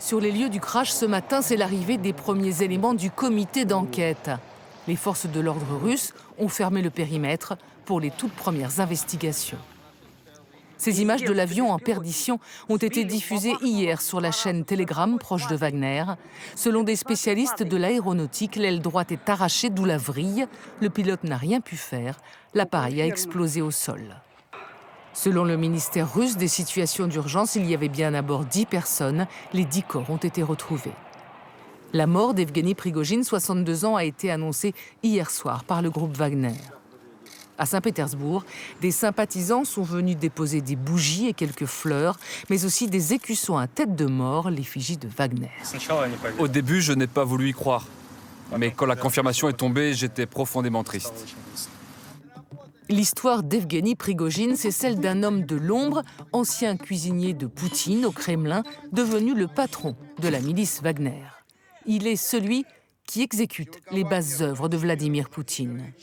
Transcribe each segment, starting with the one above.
Sur les lieux du crash ce matin, c'est l'arrivée des premiers éléments du comité d'enquête. Les forces de l'ordre russes ont fermé le périmètre pour les toutes premières investigations. Ces images de l'avion en perdition ont été diffusées hier sur la chaîne Telegram proche de Wagner. Selon des spécialistes de l'aéronautique, l'aile droite est arrachée, d'où la vrille. Le pilote n'a rien pu faire. L'appareil a explosé au sol. Selon le ministère russe des situations d'urgence, il y avait bien à bord 10 personnes. Les 10 corps ont été retrouvés. La mort d'Evgeny Prigojine, 62 ans, a été annoncée hier soir par le groupe Wagner. À Saint-Pétersbourg, des sympathisants sont venus déposer des bougies et quelques fleurs, mais aussi des écussons à tête de mort, l'effigie de Wagner. Au début, je n'ai pas voulu y croire. Mais quand la confirmation est tombée, j'étais profondément triste. L'histoire d'Evgeny Prigojine, c'est celle d'un homme de l'ombre, ancien cuisinier de Poutine au Kremlin, devenu le patron de la milice Wagner. Il est celui qui exécute les basses œuvres de Vladimir Poutine.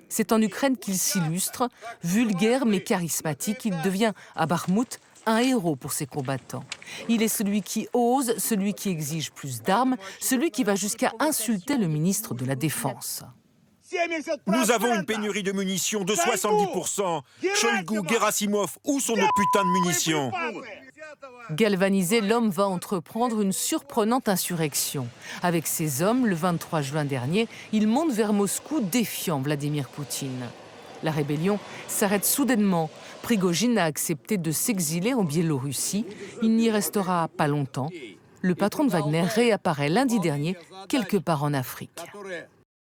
C'est en Ukraine qu'il s'illustre, vulgaire mais charismatique. Il devient, à Bakhmout, un héros pour ses combattants. Il est celui qui ose, celui qui exige plus d'armes, celui qui va jusqu'à insulter le ministre de la Défense. Nous avons une pénurie de munitions de 70%. Shoigu, Gerasimov, où sont nos putains de munitions? Galvanisé, l'homme va entreprendre une surprenante insurrection. Avec ses hommes, le 23 juin dernier, il monte vers Moscou défiant Vladimir Poutine. La rébellion s'arrête soudainement. Prigojine a accepté de s'exiler en Biélorussie. Il n'y restera pas longtemps. Le patron de Wagner réapparaît lundi dernier quelque part en Afrique.